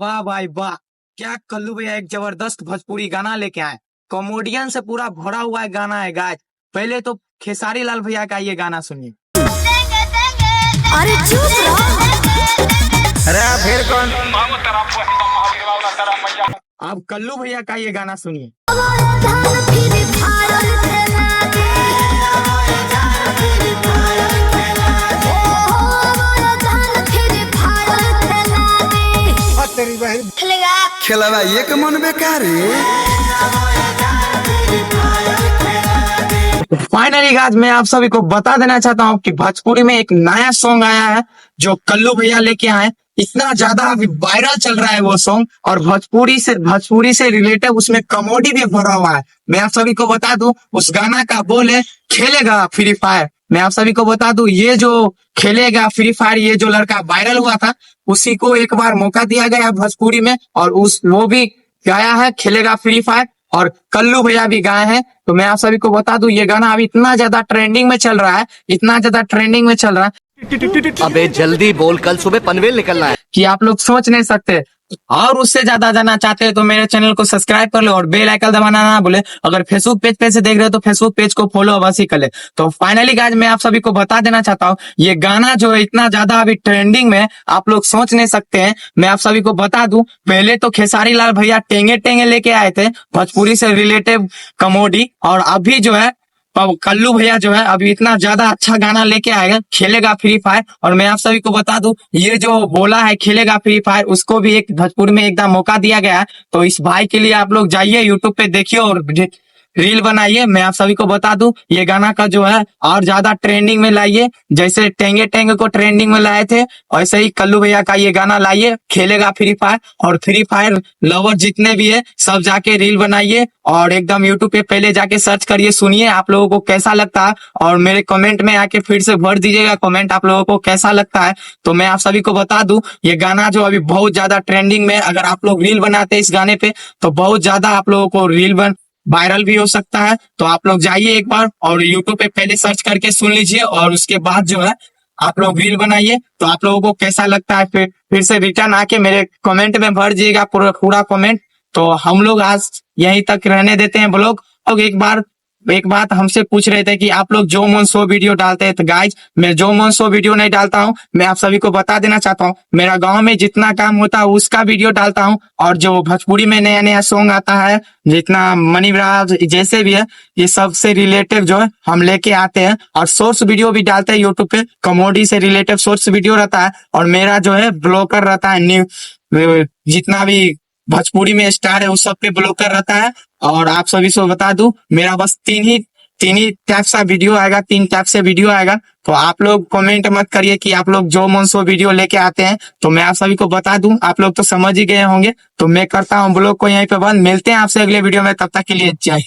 वाह भाई वाह, क्या कल्लू भैया एक जबरदस्त भोजपुरी गाना लेके आए। कॉमेडियन से पूरा भरा हुआ है गाना है गाइस। पहले तो खेसारी लाल भैया का ये गाना सुनिए। अरे चुप रहो। अरे फिर कौन? अब कल्लू भैया का ये गाना सुनिए। तेरी बहन खेलवा ये के मन बेकार है। फाइनली गाइस मैं आप सभी को बता देना चाहता हूँ कि भोजपुरी में एक नया सॉन्ग आया है जो कल्लू भैया लेके आए। इतना ज्यादा अभी वायरल चल रहा है वो सॉन्ग, और भोजपुरी से रिलेटेड उसमें कॉमेडी भी भरा हुआ है। मैं आप सभी को बता दूं उस गाना का बोल है खेलेगा फ्री फायर। मैं आप सभी को बता दूं ये जो खेलेगा फ्री फायर ये जो लड़का वायरल हुआ था उसी को एक बार मौका दिया गया भोजपुरी में, और वो भी गाया है खेलेगा फ्री फायर, और कल्लू भैया भी गाए हैं। तो मैं आप सभी को बता दूं ये गाना अभी इतना ज्यादा ट्रेंडिंग में चल रहा है, इतना ज्यादा ट्रेंडिंग में चल रहा है अबे जल्दी बोल, कल सुबह पनवेल निकलना है कि आप लोग सोच नहीं सकते। और उससे ज्यादा जानना चाहते हैं तो मेरे चैनल को सब्सक्राइब कर लो और बेल आइकन दबाना ना भूले। अगर फेसबुक पेज पे से देख रहे हो तो फेसबुक पेज को फॉलो अवश्य कर ले। तो फाइनली गाइस मैं आप सभी को बता देना चाहता हूँ ये गाना जो है इतना ज्यादा अभी ट्रेंडिंग में आप लोग सोच नहीं सकते हैं। मैं आप सभी को बता दूं पहले तो खेसारी लाल भैया टेंगे टेंगे लेके आए थे भोजपुरी से रिलेटेड कॉमेडी, और अभी जो है कल्लू भैया जो है अभी इतना ज्यादा अच्छा गाना लेके आएगा खेलेगा फ्री फायर। और मैं आप सभी को बता दूं ये जो बोला है खेलेगा फ्री फायर उसको भी एक भोजपुरी में एकदम मौका दिया गया है। तो इस भाई के लिए आप लोग जाइए यूट्यूब पे देखिए और रील बनाइए। मैं आप सभी को बता दूं ये गाना का जो है और ज्यादा ट्रेंडिंग में लाइए, जैसे टेंगे टेंगे को ट्रेंडिंग में लाए थे वैसे ही कल्लू भैया का ये गाना लाइए खेलेगा फ्री फायर। और फ्री फायर लवर जितने भी है सब जाके रील बनाइए और एकदम यूट्यूब पे पहले जाके सर्च करिए, सुनिए आप लोगों को कैसा लगता है, और मेरे कमेंट में आके फिर से भर दीजिएगा कमेंट आप लोगों को कैसा लगता है। तो मैं आप सभी को बता दूं ये गाना जो अभी बहुत ज्यादा ट्रेंडिंग में, अगर आप लोग रील बनाते हैं इस गाने पे तो बहुत ज्यादा आप लोगों को रील वायरल भी हो सकता है। तो आप लोग जाइए एक बार और यूट्यूब पे पहले सर्च करके सुन लीजिए और उसके बाद जो है आप लोग रील बनाइए। तो आप लोगों को कैसा लगता है फिर से रिटर्न आके मेरे कमेंट में भर दीजिएगा पूरा कमेंट। तो हम लोग आज यहीं तक रहने देते हैं ब्लॉग। और एक बात हमसे पूछ रहे थे कि आप लोग जो मन सो वीडियो डालते हैं, तो गाइज मैं जो मन सो वीडियो नहीं डालता हूँ। मैं आप सभी को बता देना चाहता हूँ मेरा गांव में जितना काम होता है उसका वीडियो डालता हूँ, और जो भोजपुरी में नया नया सॉन्ग आता है जितना मनी ब्राज जैसे भी है ये सब से रिलेटेड जो है हम लेके आते हैं। और शॉर्ट्स वीडियो भी डालते हैं यूट्यूब पे, कॉमेडी से रिलेटेड शॉर्ट्स वीडियो रहता है, और मेरा जो है ब्लॉगर रहता है न्यू जितना भी भोजपुरी में स्टार है उस सब पे ब्लॉकर रहता है। और आप सभी से बता दूं मेरा बस तीन ही टाइप सा वीडियो आएगा, 3 टाइप से वीडियो आएगा। तो आप लोग कमेंट मत करिए कि आप लोग जो मन सो वीडियो लेके आते हैं। तो मैं आप सभी को बता दूं आप लोग तो समझ ही गए होंगे। तो मैं करता हूँ ब्लॉग को यहीं पे बंद, मिलते हैं आपसे अगले वीडियो में, तब तक के लिए जय।